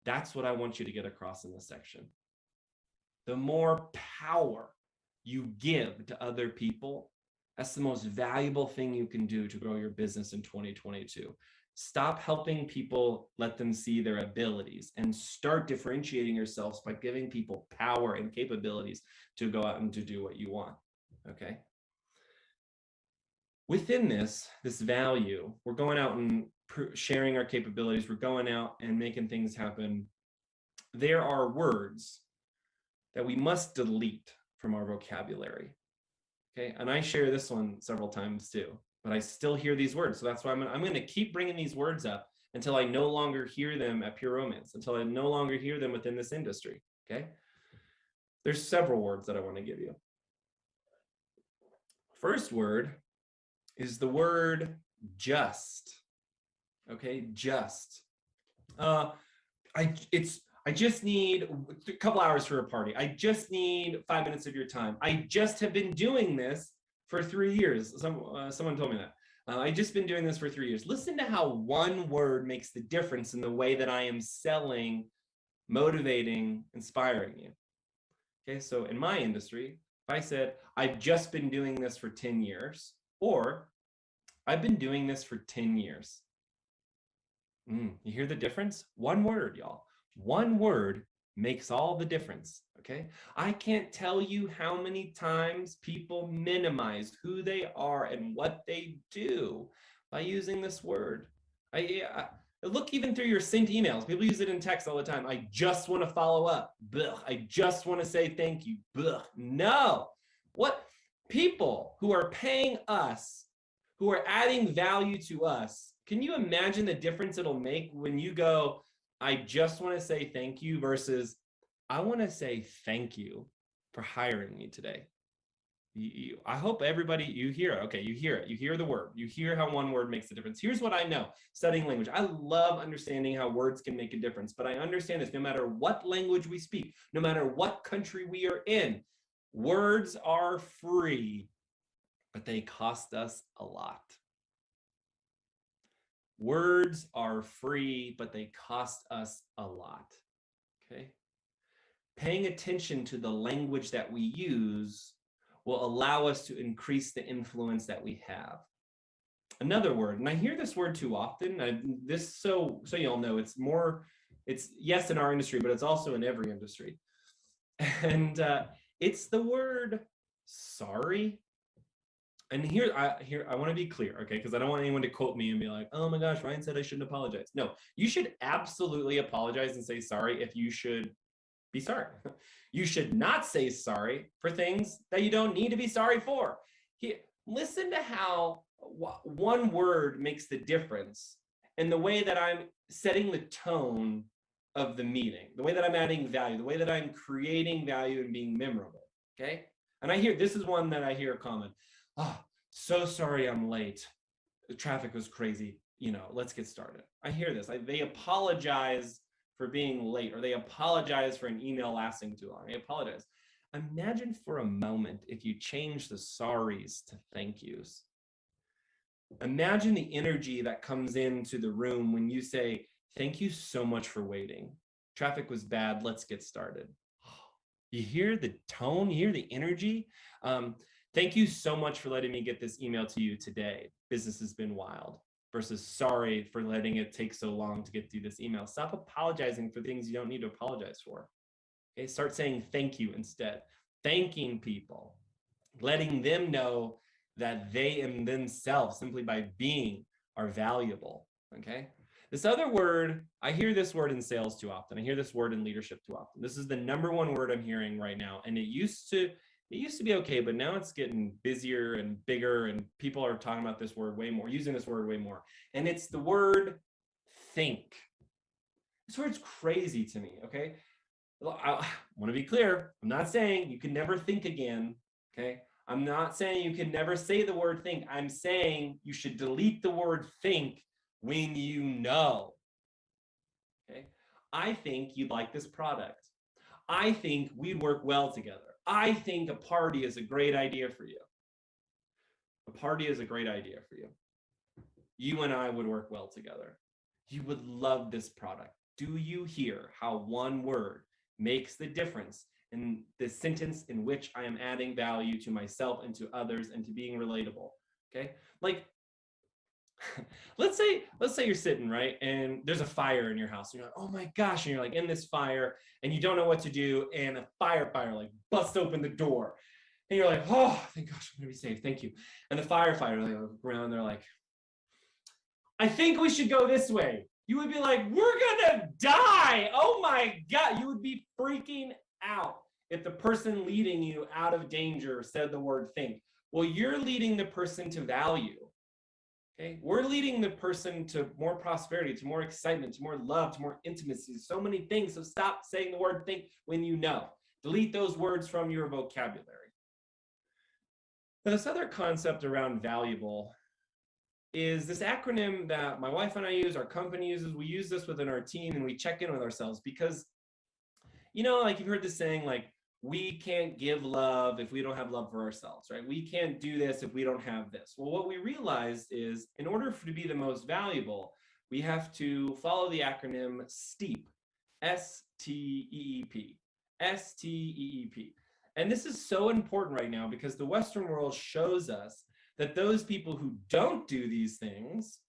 That's what I want you to get across in this section. The more power you give to other people, that's the most valuable thing you can do to grow your business in 2022. Stop helping people let them see their abilities and start differentiating yourselves by giving people power and capabilities to go out and to do what you want, okay? Within this value, we're going out and sharing our capabilities. We're going out and making things happen. There are words that we must delete from our vocabulary. Okay, and I share this one several times too, but I still hear these words. So that's why I'm going to keep bringing these words up until I no longer hear them at Pure Romance, until I no longer hear them within this industry. Okay, there's several words that I want to give you. First word is the word just. Okay, just. I just need a couple hours for a party. I just need 5 minutes of your time. I just have been doing this for 3 years. Someone told me that. I just been doing this for 3 years. Listen to how one word makes the difference in the way that I am selling, motivating, inspiring you. Okay, so in my industry, if I said, I've just been doing this for 10 years, or I've been doing this for 10 years. You hear the difference? One word, y'all. One word makes all the difference, okay? I can't tell you how many times people minimize who they are and what they do by using this word. I look even through your sent emails. People use it in text all the time. I just want to follow up. Blech. I just want to say thank you. Blech. No. What people who are paying us, who are adding value to us, can you imagine the difference it'll make when you go, I just want to say thank you versus I want to say thank you for hiring me today. I hope everybody, you hear it. Okay, you hear it. You hear the word. You hear how one word makes a difference. Here's what I know studying language. I love understanding how words can make a difference, but I understand this no matter what language we speak, no matter what country we are in, words are free, but they cost us a lot. Words are free, but they cost us a lot, okay? Paying attention to the language that we use will allow us to increase the influence that we have. Another word, and I hear this word too often, so you all know, it's yes in our industry, but it's also in every industry. And it's the word sorry. And here I want to be clear, okay? Because I don't want anyone to quote me and be like, oh my gosh, Ryan said I shouldn't apologize. No, you should absolutely apologize and say sorry if you should be sorry. You should not say sorry for things that you don't need to be sorry for. Listen to how one word makes the difference in the way that I'm setting the tone of the meeting, the way that I'm adding value, the way that I'm creating value and being memorable, okay? And this is one that I hear common. Oh, so sorry I'm late. The traffic was crazy. Let's get started. I hear this. They apologize for being late, or they apologize for an email lasting too long. They apologize. Imagine for a moment if you change the sorries to thank yous. Imagine the energy that comes into the room when you say, thank you so much for waiting. Traffic was bad. Let's get started. You hear the tone, you hear the energy. Thank you so much for letting me get this email to you today. Business has been wild. Versus sorry for letting it take so long to get through this email. Stop apologizing for things you don't need to apologize for. Okay, start saying thank you instead. Thanking people, letting them know that they and themselves, simply by being, are valuable. Okay. This other word, I hear this word in sales too often. I hear this word in leadership too often. This is the number one word I'm hearing right now. And it used to be okay, but now it's getting busier and bigger, and people are talking about this word way more, using this word way more. And it's the word think. This word's crazy to me, okay? I want to be clear. I'm not saying you can never think again, okay? I'm not saying you can never say the word think. I'm saying you should delete the word think when you know, okay? I think you'd like this product. I think we'd work well together. I think a party is a great idea for you. A party is a great idea for you. You and I would work well together. You would love this product. Do you hear how one word makes the difference in the sentence in which I am adding value to myself and to others and to being relatable? Okay, like let's say you're sitting, right, and there's a fire in your house, and you're like, oh my gosh, and you're like in this fire and you don't know what to do, and a firefighter like busts open the door, and you're like, oh, thank gosh, I'm gonna be safe, thank you. And the firefighter like look around, they're like, I think we should go this way. You would be like, we're gonna die. Oh my God. You would be freaking out if the person leading you out of danger said the word think. Well, you're leading the person to value. Okay. We're leading the person to more prosperity, to more excitement, to more love, to more intimacy, so many things. So stop saying the word think when you know. Delete those words from your vocabulary. Now, this other concept around valuable is this acronym that my wife and I use, our company uses. We use this within our team, and we check in with ourselves because, you know, like you've heard this saying, like, we can't give love if we don't have love for ourselves, right? We can't do this if we don't have this. Well, what we realized is in order to be the most valuable, we have to follow the acronym STEEP, STEEP, STEEP. And this is so important right now because the Western world shows us that those people who don't do these things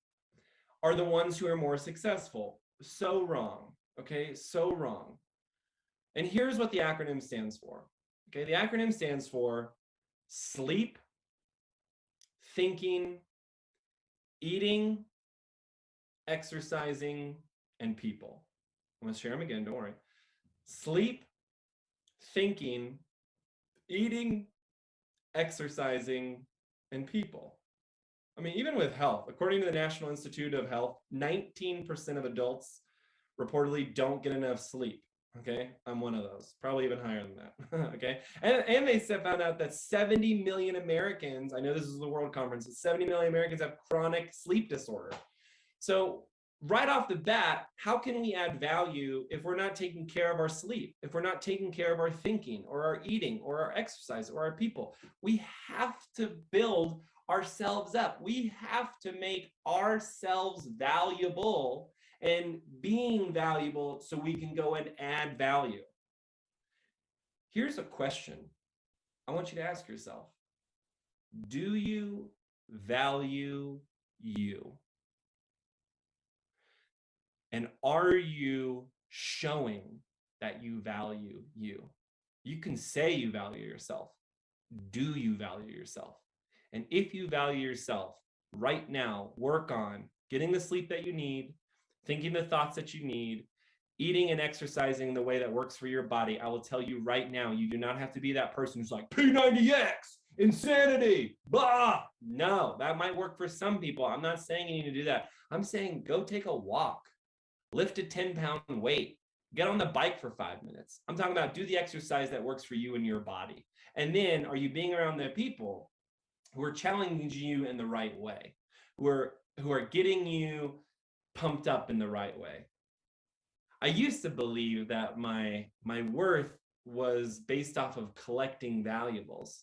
are the ones who are more successful. So wrong, okay? So wrong. And here's what the acronym stands for. Okay, the acronym stands for sleep, thinking, eating, exercising, and people. I'm gonna share them again, don't worry. Sleep, thinking, eating, exercising, and people. I mean, even with health, according to the National Institute of Health, 19% of adults reportedly don't get enough sleep. Okay, I'm one of those, probably even higher than that. Okay, and they found out that 70 million Americans, I know this is the World Conference, 70 million Americans have chronic sleep disorder. So right off the bat, how can we add value if we're not taking care of our sleep, if we're not taking care of our thinking or our eating or our exercise or our people? We have to build ourselves up. We have to make ourselves valuable and being valuable so we can go and add value. Here's a question I want you to ask yourself. Do you value you? And are you showing that you value you? You can say you value yourself. Do you value yourself? And if you value yourself right now, work on getting the sleep that you need, thinking the thoughts that you need, eating and exercising the way that works for your body. I will tell you right now, you do not have to be that person who's like P90X, insanity, blah. No, that might work for some people. I'm not saying you need to do that. I'm saying go take a walk, lift a 10-pound weight, get on the bike for 5 minutes. I'm talking about do the exercise that works for you and your body. And then are you being around the people who are challenging you in the right way, who are getting you pumped up in the right way? I used to believe that my worth was based off of collecting valuables.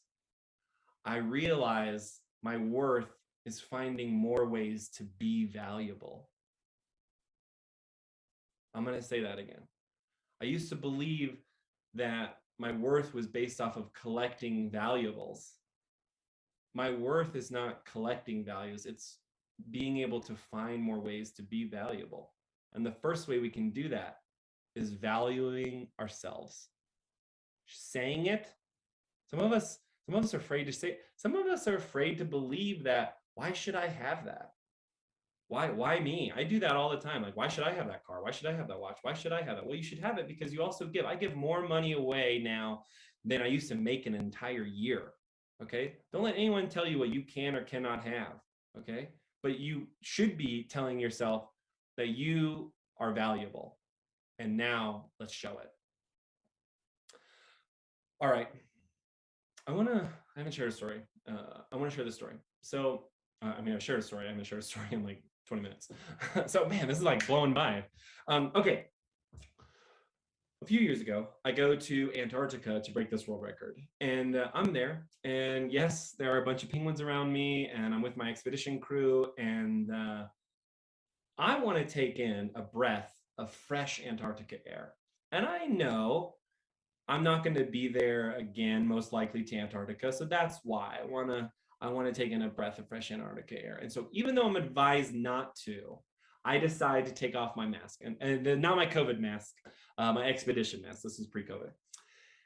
I realize my worth is finding more ways to be valuable. I'm going to say that again. I used to believe that my worth was based off of collecting valuables. My worth is not collecting values. It's being able to find more ways to be valuable. And the first way we can do that is valuing ourselves. Saying it. Some of us are afraid to say it. Some of us are afraid to believe that, why should I have that? Why me? I do that all the time. Like, why should I have that car? Why should I have that watch? Why should I have that? Well, you should have it because you also give. I give more money away now than I used to make an entire year. Okay. Don't let anyone tell you what you can or cannot have. Okay. But you should be telling yourself that you are valuable. And now let's show it. All right. I haven't shared a story. I want to share this story. So, I've shared a story. I haven't shared a story in like 20 minutes. So, man, this is like blowing by. Okay. A few years ago, I go to Antarctica to break this world record. And I'm there. And yes, there are a bunch of penguins around me, and I'm with my expedition crew. And I want to take in a breath of fresh Antarctica air. And I know I'm not going to be there again, most likely to Antarctica. So that's why I want to take in a breath of fresh Antarctica air. And so even though I'm advised not to, I decide to take off my mask, and not my COVID mask, my expedition mask. This is pre-COVID.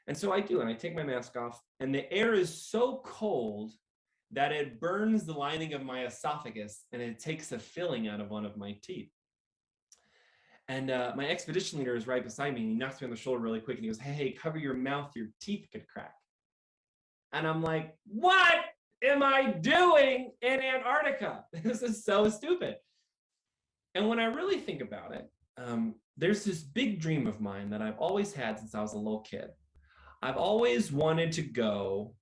And so I do, and I take my mask off, and the air is so cold that it burns the lining of my esophagus, and it takes the filling out of one of my teeth. And my expedition leader is right beside me, and he knocks me on the shoulder really quick, and he goes, hey, cover your mouth, your teeth could crack. And I'm like, what am I doing in Antarctica? This is so stupid. And when I really think about it, there's this big dream of mine that I've always had since I was a little kid. I've always wanted to go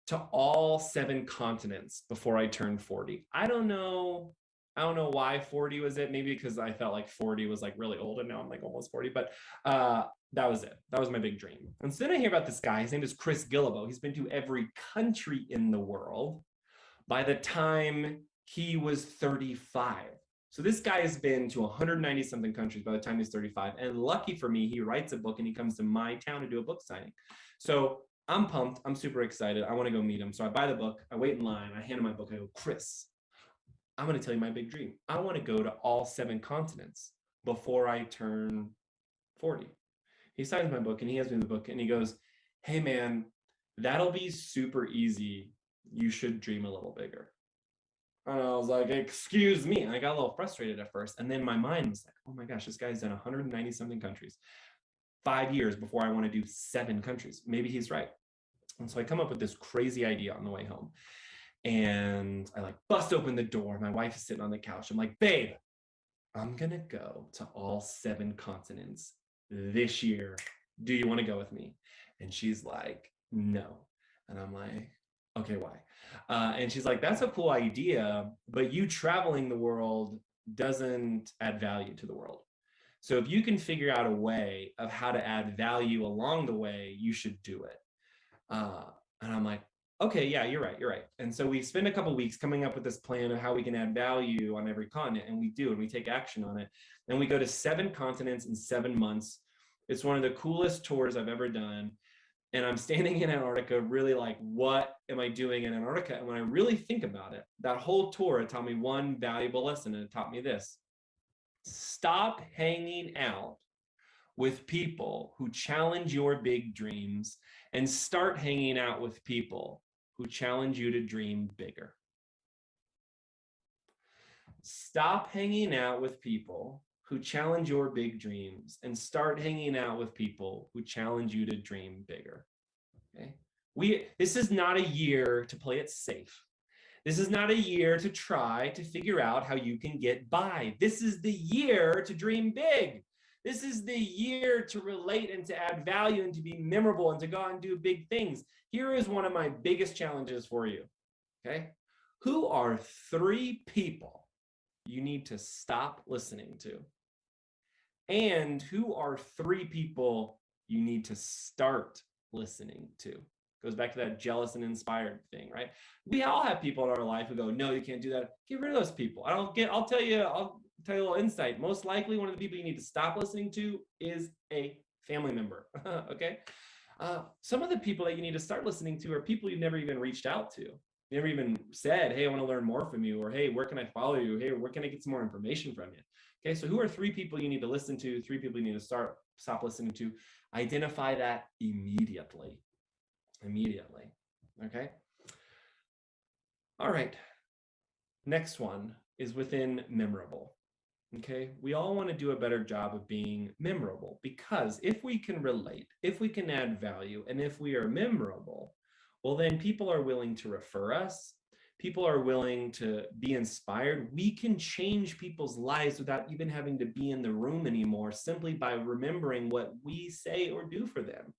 to all 7 continents before I turned 40. I don't know why 40 was it. Maybe because I felt like 40 was like really old, and now I'm like almost 40. But that was it. That was my big dream. And so then I hear about this guy. His name is Chris Guillebeau. He's been to every country in the world by the time he was 35. So this guy has been to 190 something countries by the time he's 35. And lucky for me, he writes a book and he comes to my town to do a book signing. So I'm pumped. I'm super excited. I want to go meet him. So I buy the book. I wait in line. I hand him my book. I go, Chris, I'm going to tell you my big dream. I want to go to all 7 continents before I turn 40. He signs my book and he hands me the book and he goes, hey man, that'll be super easy. You should dream a little bigger. And I was like, excuse me. And I got a little frustrated at first. And then my mind was like, oh my gosh, this guy's done 190 something countries, 5 years before I want to do 7 countries. Maybe he's right. And so I come up with this crazy idea on the way home. And I like bust open the door. My wife is sitting on the couch. I'm like, babe, I'm going to go to all 7 continents this year. Do you want to go with me? And she's like, no. And I'm like, okay, why? And she's like, that's a cool idea, but you traveling the world doesn't add value to the world. So if you can figure out a way of how to add value along the way, you should do it. And I'm like, okay, yeah, you're right. And so we spend a couple of weeks coming up with this plan of how we can add value on every continent, and we do, and we take action on it. And we go to 7 continents in 7 months. It's one of the coolest tours I've ever done. And I'm standing in Antarctica, really like, what am I doing in Antarctica? And when I really think about it, that whole tour, it taught me one valuable lesson, and it taught me this: stop hanging out with people who challenge your big dreams and start hanging out with people who challenge you to dream bigger. Stop hanging out with people who challenge your big dreams and start hanging out with people who challenge you to dream bigger. Okay? This is not a year to play it safe. This is not a year to try to figure out how you can get by. This is the year to dream big. This is the year to relate and to add value and to be memorable and to go out and do big things. Here is one of my biggest challenges for you. Okay? Who are 3 people you need to stop listening to? And who are 3 people you need to start listening to? Goes back to that jealous and inspired thing, right? We all have people in our life who go, no, you can't do that. Get rid of those people. I'll tell you a little insight. Most likely one of the people you need to stop listening to is a family member. Okay. Some of the people that you need to start listening to are people you've never even reached out to. You never even said, hey, I want to learn more from you, or hey, where can I follow you? Hey, where can I get some more information from you? Okay, so who are 3 people you need to listen to, 3 people you need to stop listening to? Identify that immediately. Okay? All right. Next one. is within memorable. Okay, we all want to do a better job of being memorable, because if we can relate, if we can add value, and if we are memorable, well, then people are willing to refer us. People are willing to be inspired. We can change people's lives without even having to be in the room anymore, simply by remembering what we say or do for them.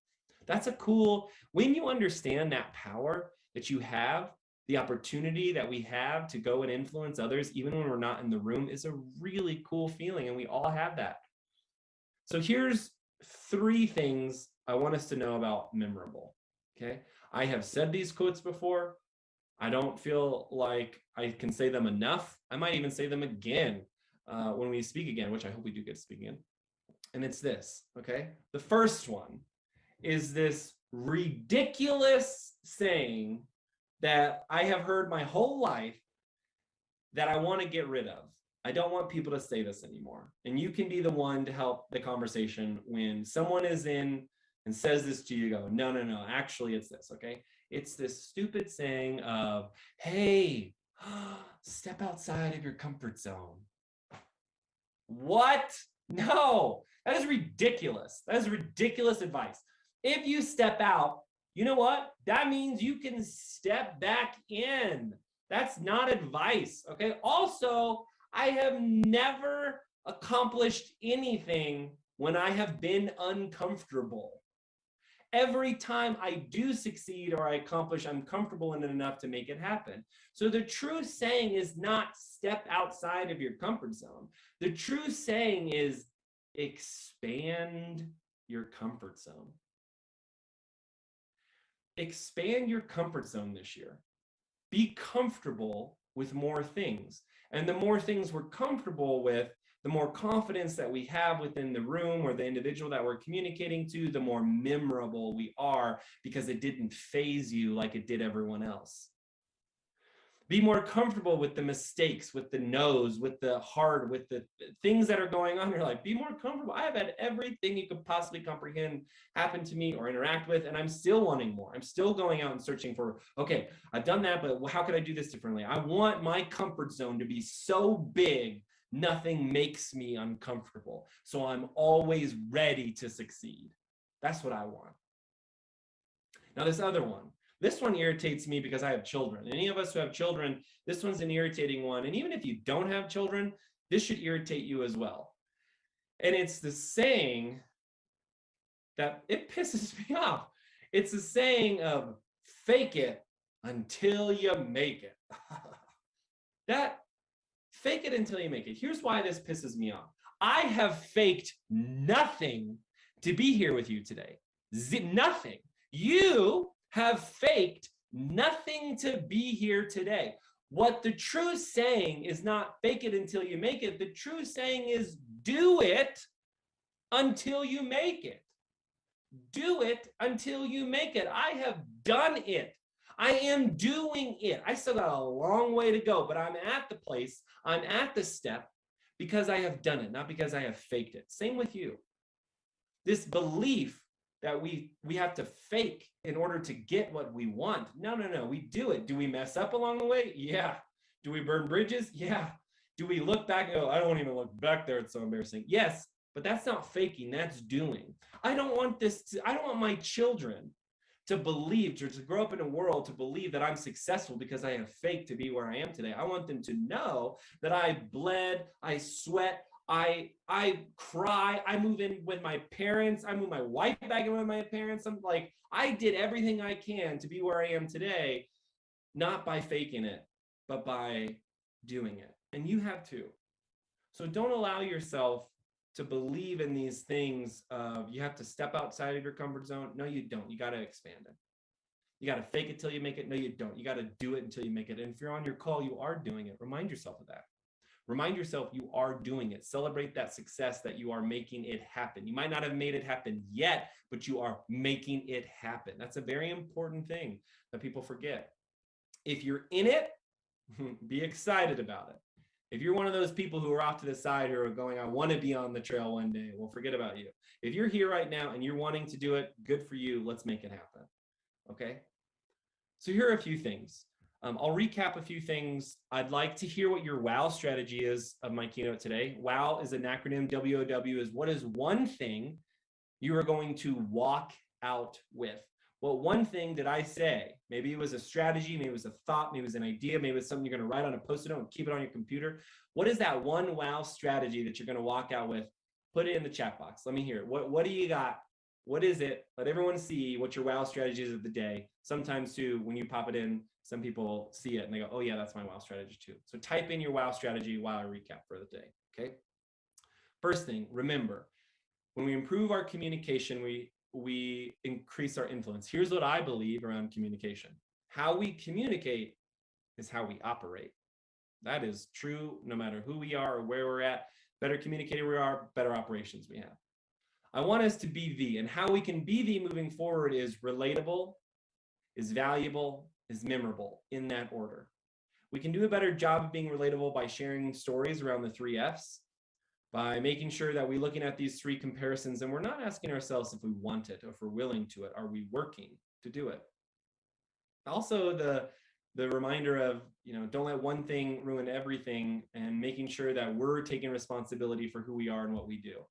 That's a cool, when you understand that power that you have, the opportunity that we have to go and influence others, even when we're not in the room, is a really cool feeling. And we all have that. So here's 3 things I want us to know about memorable. Okay. I have said these quotes before. I don't feel like I can say them enough. I might even say them again when we speak again, which I hope we do get to speak again. And it's this. Okay. The first one is this ridiculous saying that I have heard my whole life that I want to get rid of. I don't want people to say this anymore. And you can be the one to help the conversation when someone is in and says this to you. Go, no, no, no, actually it's this, okay? It's this stupid saying of, hey, step outside of your comfort zone. What? No, that is ridiculous. That is ridiculous advice. If you step out, you know what? That means you can step back in. That's not advice, okay? Also, I have never accomplished anything when I have been uncomfortable. Every time I do succeed or I accomplish, I'm comfortable in it enough to make it happen. So the true saying is not step outside of your comfort zone. The true saying is expand your comfort zone. Expand your comfort zone this year. Be comfortable with more things. And the more things we're comfortable with, the more confidence that we have within the room or the individual that we're communicating to, the more memorable we are, because it didn't phase you like it did everyone else. Be more comfortable with the mistakes, with the no's, with the hard, with the things that are going on in your life. Be more comfortable. I have had everything you could possibly comprehend happen to me or interact with, and I'm still wanting more. I'm still going out and searching for, okay, I've done that, but how could I do this differently? I want my comfort zone to be so big, nothing makes me uncomfortable. So I'm always ready to succeed. That's what I want. Now, this other one. This one irritates me because I have children. Any of us who have children, this one's an irritating one. And even if you don't have children, this should irritate you as well. And it's the saying that it pisses me off. It's the saying of fake it until you make it. That fake it until you make it. Here's why this pisses me off. I have faked nothing to be here with you today. Nothing. You have faked nothing to be here today. What the true saying is not fake it until you make it. The true saying is do it until you make it. Do it until you make it. I have done it. I am doing it. I still got a long way to go, but I'm at the place, I'm at the step because I have done it, not because I have faked it. Same with you. This belief that we have to fake in order to get what we want. No, no, no, we do it. Do we mess up along the way? Yeah. Do we burn bridges? Yeah. Do we look back and go, I don't even look back there, it's so embarrassing? Yes, but that's not faking, that's doing. I don't want my children to believe, to grow up in a world to believe that I'm successful because I have faked to be where I am today. I want them to know that I bled, I sweat, I cry, I move in with my parents, I move my wife back in with my parents. I'm like, I did everything I can to be where I am today, not by faking it, but by doing it. And you have too. So don't allow yourself to believe in these things of you have to step outside of your comfort zone. No, you don't. You got to expand it. You got to fake it till you make it. No, you don't. You got to do it until you make it. And if you're on your call, you are doing it. Remind yourself of that. Remind yourself you are doing it. Celebrate that success that you are making it happen. You might not have made it happen yet, but you are making it happen. That's a very important thing that people forget. If you're in it, be excited about it. If you're one of those people who are off to the side who are going, I want to be on the trail one day, well, forget about you. If you're here right now and you're wanting to do it, good for you. Let's make it happen. Okay? So here are a few things. I'll recap a few things. I'd like to hear what your WOW strategy is of my keynote today. WOW is an acronym. WOW is what is one thing you are going to walk out with? What one thing did I say? Maybe it was a strategy, maybe it was a thought, maybe it was an idea, maybe it's something you're going to write on a post-it note and keep it on your computer. What is that one WOW strategy that you're going to walk out with? Put it in the chat box. Let me hear it. What do you got? What is it? Let everyone see what your WOW strategy is of the day. Sometimes too, when you pop it in, some people see it and they go, oh yeah, that's my WOW strategy too. So type in your WOW strategy while I recap for the day, okay? First thing, remember, when we improve our communication, we increase our influence. Here's what I believe around communication. How we communicate is how we operate. That is true no matter who we are or where we're at. Better communicator we are, better operations we have. I want us to be the, and how we can be the moving forward is relatable, is valuable, is memorable, in that order. We can do a better job of being relatable by sharing stories around the 3 F's, by making sure that we're looking at these 3 comparisons and we're not asking ourselves if we want it or if we're willing to it. Are we working to do it? Also, the reminder of, don't let one thing ruin everything, and making sure that we're taking responsibility for who we are and what we do.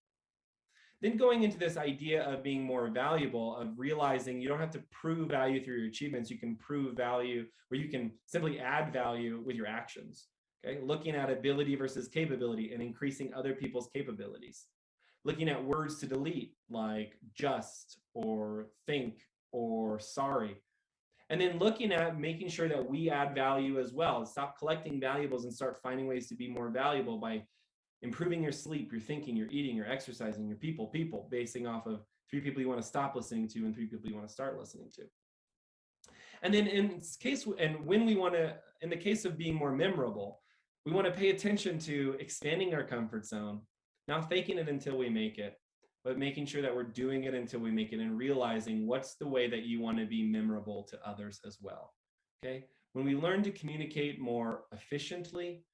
Then going into this idea of being more valuable, of realizing you don't have to prove value through your achievements. You can prove value, or you can simply add value with your actions. Okay, looking at ability versus capability and increasing other people's capabilities. Looking at words to delete like just or think or sorry. And then looking at making sure that we add value as well. Stop collecting valuables and start finding ways to be more valuable by improving your sleep, your thinking, your eating, your exercising, your people, basing off of 3 people you want to stop listening to and 3 people you want to start listening to. And then in the case of being more memorable, we want to pay attention to expanding our comfort zone, not faking it until we make it, but making sure that we're doing it until we make it, and realizing what's the way that you want to be memorable to others as well. Okay? When we learn to communicate more efficiently,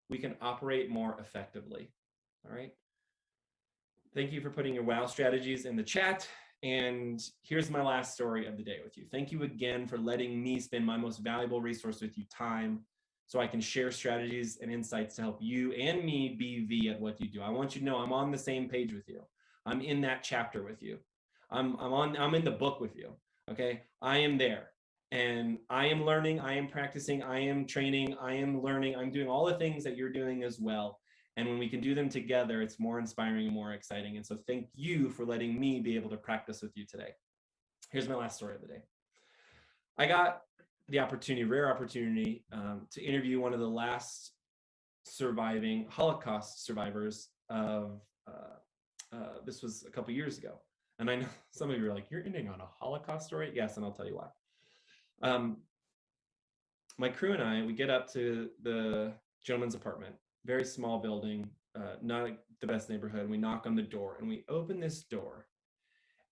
we can operate more effectively. All right? Thank you for putting your WOW strategies in the chat. And here's my last story of the day with you. Thank you again for letting me spend my most valuable resource with you, time, so I can share strategies and insights to help you and me be the at what you do. I want you to know I'm on the same page with you. I'm in that chapter with you. I'm in the book with you. Okay, I am there, and I am learning. I am practicing. I am training. I am learning. I'm doing all the things that you're doing as well. And when we can do them together, it's more inspiring and more exciting. And so thank you for letting me be able to practice with you today. Here's my last story of the day. I got the rare opportunity to interview one of the last surviving Holocaust survivors of, this was a couple years ago. And I know some of you are like, you're ending on a Holocaust story? Yes, and I'll tell you why. My crew and I, we get up to the gentleman's apartment, very small building, not the best neighborhood. We knock on the door and we open this door.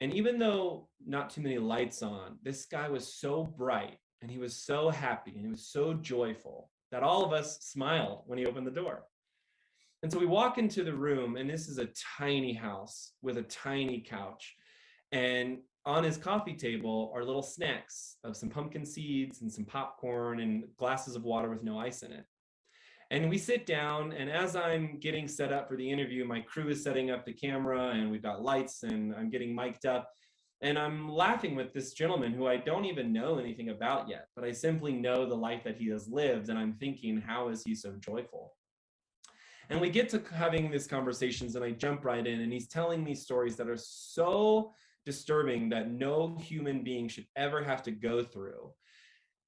And even though not too many lights on, this guy was so bright and he was so happy and he was so joyful that all of us smiled when he opened the door. And so we walk into the room, and this is a tiny house with a tiny couch. And on his coffee table are little snacks of some pumpkin seeds and some popcorn and glasses of water with no ice in it. And we sit down, and as I'm getting set up for the interview, my crew is setting up the camera, and we've got lights, and I'm getting mic'd up. And I'm laughing with this gentleman who I don't even know anything about yet, but I simply know the life that he has lived. And I'm thinking, how is he so joyful? And we get to having these conversations, and I jump right in, and he's telling me stories that are so disturbing that no human being should ever have to go through.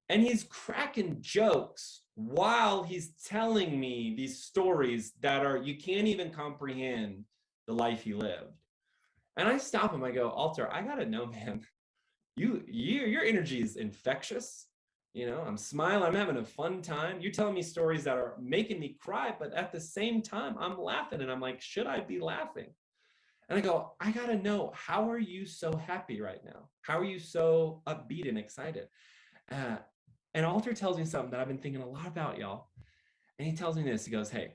And he's cracking jokes while he's telling me these stories that are, you can't even comprehend the life he lived. And I stop him, I go, Alter, I gotta know, man, your energy is infectious. I'm smiling, I'm having a fun time. You're telling me stories that are making me cry, but at the same time, I'm laughing, and I'm like, should I be laughing? And I go, I gotta know, how are you so happy right now? How are you so upbeat and excited? And Alter tells me something that I've been thinking a lot about, y'all. And he tells me this, he goes, hey,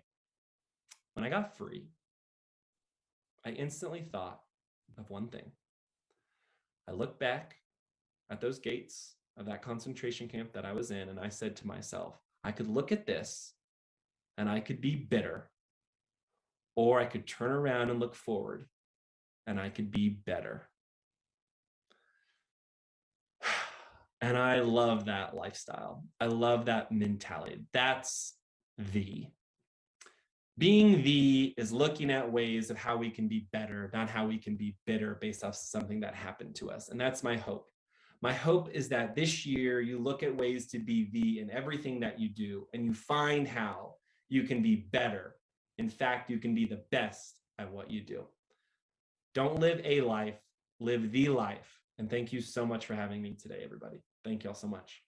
when I got free, I instantly thought of one thing. I looked back at those gates of that concentration camp that I was in, and I said to myself, I could look at this and I could be bitter, or I could turn around and look forward and I could be better. And I love that lifestyle. I love that mentality. That's the. Being the is looking at ways of how we can be better, not how we can be bitter based off something that happened to us. And that's my hope. My hope is that this year you look at ways to be the in everything that you do, and you find how you can be better. In fact, you can be the best at what you do. Don't live a life, live the life. And thank you so much for having me today, everybody. Thank y'all so much.